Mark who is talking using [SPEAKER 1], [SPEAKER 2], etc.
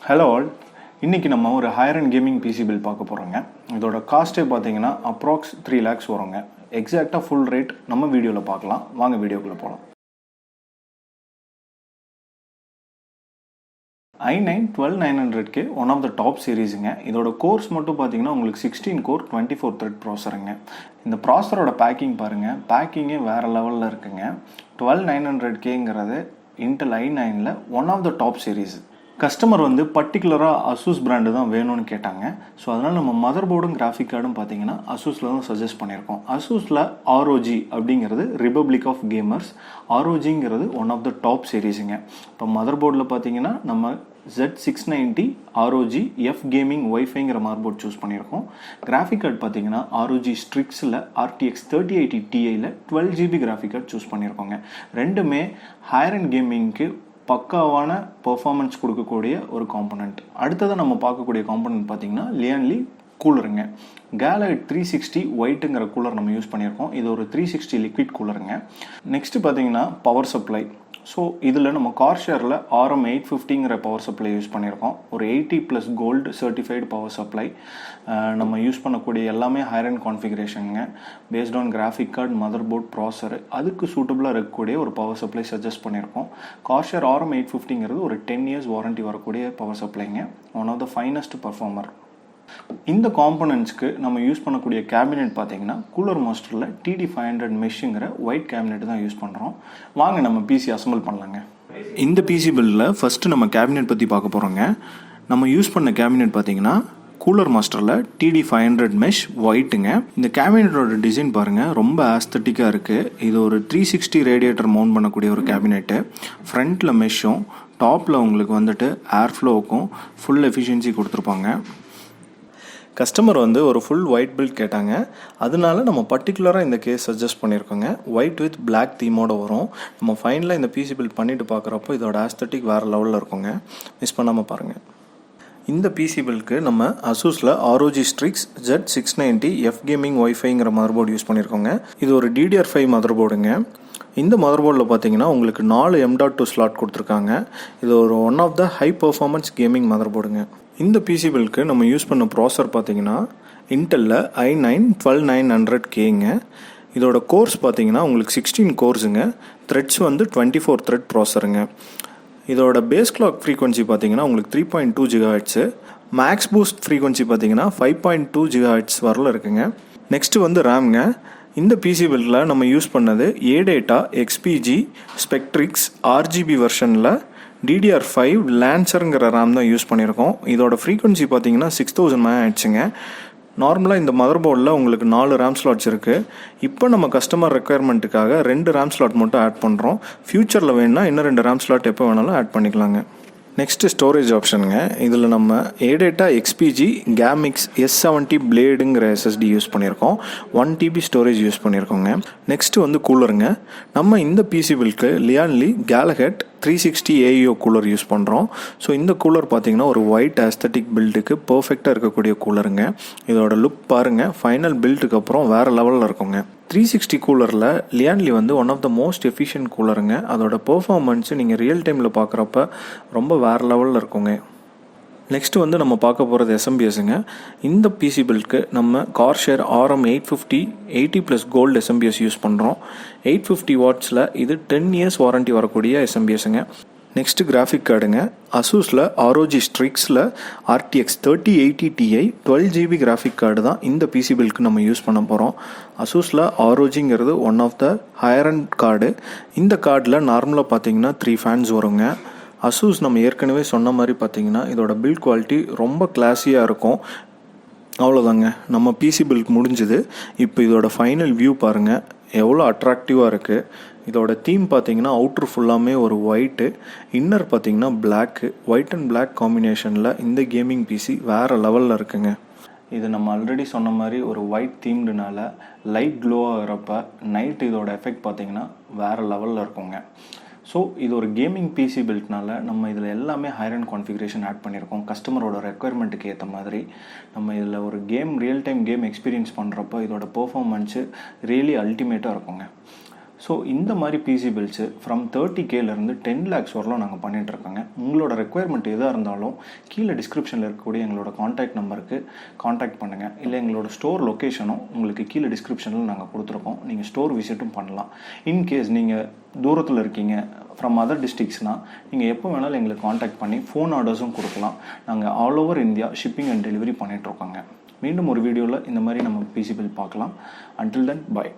[SPEAKER 1] Hello all. இன்னைக்கு நம்ம ஒரு higher end gaming PC build பார்க்க போறோங்க. இதோட காஸ்ட்டே பார்த்தீங்கன்னா அப்ராக்ஸ் 3 lakhs வருங்க. எக்ஸாக்ட்டா ஃபுல் ரேட் நம்ம வீடியோல பார்க்கலாம். வாங்க வீடியோக்குள்ள போலாம். i9-12900k one of the top சீரீஸுங்க. இதோட கோர்ஸ் மட்டும் பார்த்தீங்கன்னா உங்களுக்கு 16 கோர் 24 thread ப்ராசருங்க. இந்த ப்ராசரோட பேக்கிங் பாருங்க. பேக்கிங்கே வேற லெவலில் இருக்குங்க. 12900kங்கிறது Intel i9ல one of the top series. Customer வந்து பர்டிகுலராக அசூஸ் பிராண்டு தான் வேணும்னு கேட்டாங்க. ஸோ அதனால் நம்ம மதர் போர்டும் கிராஃபிக் கார்டும் பார்த்தீங்கன்னா அசூஸில் தான் சஜஸ்ட் பண்ணியிருக்கோம். அசூஸில் ROG அப்படிங்கிறது ரிபப்ளிக் ஆஃப் கேமர்ஸ். ROGங்கிறது ஒன் ஆஃப் த டாப் சீரீஸுங்க. இப்போ மதர் போர்டில் பார்த்தீங்கன்னா நம்ம Z690 ROG F கேமிங் ஒய்ஃபைங்கிற மதர் போர்ட் சூஸ் பண்ணியிருக்கோம். கிராஃபிக் கார்டு பார்த்தீங்கன்னா ROG ஸ்ட்ரிக்ஸில் RTX 3080Tiயில் 12GB கிராஃபிக் கார்டு சூஸ் பண்ணியிருக்கோங்க. ரெண்டுமே ஹையர் அண்ட் கேமிங்க்கு பக்காவான பெர்ஃபார்மன்ஸ் கொடுக்கக்கூடிய ஒரு காம்பனண்ட். அடுத்ததாக நம்ம பார்க்கக்கூடிய காம்பனண்ட் பார்த்தீங்கன்னா லியான்லி கூலருங்க. GALAHAD 360 ஒயிட்டுங்கிற கூலர் நம்ம யூஸ் பண்ணியிருக்கோம். இது ஒரு 360 லிக்விட் கூலருங்க. நெக்ஸ்ட்டு பார்த்தீங்கன்னா பவர் சப்ளை. ஸோ இதில் நம்ம CORSAIRல RM850ங்கிற பவர் சப்ளை யூஸ் பண்ணியிருக்கோம். ஒரு 80+ கோல்டு சர்டிஃபைடு பவர் சப்ளை. நம்ம யூஸ் பண்ணக்கூடிய எல்லாமே ஹையர் அண்ட் கான்ஃபிகரேஷனுங்க. Based on graphic card, motherboard, processor அதுக்கு சூட்டபுளாக இருக்கக்கூடிய ஒரு பவர் சப்ளை சஜஸ்ட் பண்ணியிருக்கோம். CORSAIR RM850ங்கிறது ஒரு 10 years வாரண்டி வரக்கூடிய பவர் சப்ளைங்க. One of the finest performer. இந்த காம்பனன்ட்ஸ்க்கு நம்ம யூஸ் பண்ணக்கூடிய கேபினெட் பார்த்தீங்கன்னா கூலர் மாஸ்டரில் TD500 மெஷ்ங்கிற ஒயிட் கேபினெட் தான் யூஸ் பண்ணுறோம். வாங்க நம்ம பிசி அசம்பிள் பண்ணலாங்க. இந்த பிசி பில்லில் ஃபஸ்ட்டு நம்ம கேபினெட் பற்றி பார்க்க போகிறோங்க. நம்ம யூஸ் பண்ண கேபினெட் பார்த்தீங்கன்னா கூலர் மாஸ்டரில் TD500 மெஷ் ஒயிட்டுங்க. இந்த கேபினெட்டோட டிசைன் பாருங்கள், ரொம்ப ஆஸ்தட்டிக்காக இருக்குது. இது ஒரு 360 ரேடியேட்டர் மவுண்ட் பண்ணக்கூடிய ஒரு கேபினெட்டு. ஃப்ரண்ட்டில் மெஷ்ஷும் டாப்பில் உங்களுக்கு வந்துட்டு ஏர் ஃப்ளோவுக்கும் ஃபுல் எஃபிஷியன்சி கொடுத்துருப்பாங்க. கஸ்டமர் வந்து ஒரு ஃபுல் ஒயிட் பில்ட் கேட்டாங்க. அதனால நம்ம பர்டிகுலராக இந்த கேஸ் சஜஸ்ட் பண்ணியிருக்கோங்க. ஒயிட் வித் பிளாக் தீமோட வரும். நம்ம ஃபைனலாக இந்த பிசி பில்ட் பண்ணிட்டு பார்க்குறப்போ இதோட ஆஸ்தட்டிக் வேறு லெவலில் இருக்குங்க. மிஸ் பண்ணாமல் பாருங்கள். இந்த பிசி பில்க்கு நம்ம அசூஸில் ROG STRIX Z690 F gaming ஒய்ஃபைங்கிற மதர் போர்டு யூஸ் பண்ணியிருக்கோங்க. இது ஒரு DDR5 மதர் போர்டுங்க. இந்த மதர் போர்டில் பார்த்தீங்கன்னா உங்களுக்கு 4 M.2 ஸ்லாட் கொடுத்துருக்காங்க. இது ஒரு one of the high performance gaming மதர் போர்டுங்க. இந்த பிசி பில்க்கு நம்ம யூஸ் பண்ண ப்ராசர் பார்த்தீங்கன்னா இன்டெல்ல i9-12900kங்க. இதோட கோர்ஸ் பார்த்தீங்கன்னா உங்களுக்கு 16 கோர்ஸுங்க. த்ரெட்ஸ் வந்து 24 thread ப்ராசருங்க. இதோட பேஸ் கிளாக் ஃப்ரீக்வன்சி பார்த்தீங்கன்னா உங்களுக்கு 3.2 GHz. மேக்ஸ் பூஸ்ட் ஃப்ரீக்வன்சி பார்த்தீங்கன்னா 5.2 GHz வரல இருக்குங்க. நெக்ஸ்ட்டு வந்து ரேம்ங்க. இந்த பிசி பில்டில் நம்ம யூஸ் பண்ணது ADATA XPG STRIX RGB வெர்ஷனில் DDR5 லான்சருங்கிற ரேம் தான் யூஸ் பண்ணியிருக்கோம். இதோட ஃப்ரீக்வன்சி பார்த்தீங்கன்னா 6000 MHzங்க. நார்மலாக இந்த மதர் போர்டில் உங்களுக்கு 4 ரேம் ஸ்லாட்ஸ் இருக்குது. இப்போ நம்ம கஸ்டமர் ரெக்குயர்மெண்ட்டுக்காக 2 ரேம் ஸ்லாட் மட்டும் ஆட் பண்ணுறோம். ஃப்யூச்சரில் வேணுன்னா இன்னும் 2 ரேம் ஸ்லாட் எப்போ வேணாலும் ஆட் பண்ணிக்கலாங்க. நெக்ஸ்ட்டு ஸ்டோரேஜ் ஆப்ஷனுங்க. இதில் நம்ம ADATA XPG GAMMIX S70 பிளேடுங்கிற SSD யூஸ் பண்ணியிருக்கோம். 1 TB ஸ்டோரேஜ் யூஸ் பண்ணியிருக்கோங்க. நெக்ஸ்ட்டு வந்து கூலருங்க. நம்ம இந்த பிசி பில்க்கு Lian Li GALAHAD 360 AEO cooler use பண்ணுறோம். ஸோ இந்த கூலர் பார்த்தீங்கன்னா ஒரு ஒயிட் ஆஸ்தட்டிக் பில்டுக்கு பர்ஃபெக்டாக இருக்கக்கூடிய கூலருங்க. இதோட லுக் பாருங்கள், ஃபைனல் பில்டுக்கு அப்புறம் வேறு லெவலில் இருக்குங்க. 360 கூலரில் லியான்லி வந்து one of the most efficient கூலருங்க. அதோட பெர்ஃபார்மன்ஸு நீங்கள் ரியல் டைமில் பார்க்குறப்ப ரொம்ப வேறு லெவலில் இருக்குங்க. நெக்ஸ்ட்டு வந்து நம்ம பார்க்க போகிறது SMBSங்க. இந்த பிசி பில்க்கு நம்ம CORSAIR RM850 80+ gold SMBS use பண்ணுறோம். 850 வாட்ஸில் இது 10 years வாரண்டி வரக்கூடிய SMBSங்க. நெக்ஸ்ட்டு கிராஃபிக் கார்டுங்க. அசூஸில் ROG ஸ்ட்ரிக்ஸில் RTX 3080Ti 12GB graphic card தான் இந்த பிசி பில்க்கு நம்ம யூஸ் பண்ண போகிறோம். அசூஸில் ROGங்கிறது one of the higher end card. இந்த கார்டில் நார்மலாக பார்த்தீங்கன்னா 3 ஃபேன்ஸ் வருங்க. அசூஸ் நம்ம ஏற்கனவே சொன்ன மாதிரி பார்த்தீங்கன்னா இதோட பில்ட் குவாலிட்டி ரொம்ப கிளாஸியாக இருக்கும். அவ்வளோதாங்க, நம்ம பிசி பில்ட் முடிஞ்சுது. இப்போ இதோட ஃபைனல் வியூ பாருங்கள், எவ்வளோ அட்ராக்டிவாக இருக்குது. இதோட தீம் பார்த்தீங்கன்னா அவுட்ரு ஃபுல்லாமே ஒரு ஒயிட்டு, இன்னர் பார்த்தீங்கன்னா பிளாக்கு. ஒயிட் அண்ட் பிளாக் காம்பினேஷனில் இந்த கேமிங் பிசி வேறு லெவலில் இருக்குங்க. இது நம்ம ஆல்ரெடி சொன்ன மாதிரி ஒரு ஒயிட் தீம்டுனால லைட் க்ளோ ஆகிறப்ப நைட் இதோட எஃபெக்ட் பார்த்தீங்கன்னா வேறு லெவலில் இருக்குங்க. ஸோ இது ஒரு கேமிங் பிசி பில்ட்னால நம்ம இதில் எல்லாமே ஹையர் அண்ட் கான்ஃபிகரேஷன் ஆட் பண்ணியிருக்கோம். கஸ்டமரோட ரெக்குயர்மெண்ட்டுக்கு ஏற்ற மாதிரி நம்ம இதில் ஒரு ரியல் டைம் கேம் எக்ஸ்பீரியன்ஸ் பண்ணுறப்போ இதோட பெர்ஃபார்மன்ஸு ரியலி அல்டிமேட்டாக இருக்குங்க. ஸோ இந்த மாதிரி பிசி பில்ட்ஸு ஃப்ரம் 30Kலேருந்து 10 lakhs வரலாம் நாங்கள் பண்ணிகிட்ருக்கோங்க. உங்களோட ரெக்குயர்மெண்ட் எதாக இருந்தாலும் கீழே டிஸ்கிரிப்ஷனில் இருக்கக்கூடிய எங்களோட காண்டாக்ட் நம்பருக்கு காண்டாக்ட் பண்ணுங்கள். இல்லை எங்களோட ஸ்டோர் லொக்கேஷனும் உங்களுக்கு கீழே டிஸ்கிரிப்ஷனில் நாங்கள் கொடுத்துருக்கோம். நீங்கள் ஸ்டோர் விசிட்டும் பண்ணலாம். இன்கேஸ் நீங்கள் தூரத்தில் இருக்கீங்க ஃப்ரம் அதர் டிஸ்ட்ரிக்ஸ்னால் நீங்கள் எப்போ வேணாலும் எங்களுக்கு காண்டாக்ட் பண்ணி ஃபோன் ஆர்டர்ஸும் கொடுக்கலாம். நாங்கள் all over India shipping and delivery பண்ணிகிட்ருக்கோங்க. மீண்டும் ஒரு வீடியோவில் இந்த மாதிரி நம்ம பிசி பில் பார்க்கலாம். Until then, bye.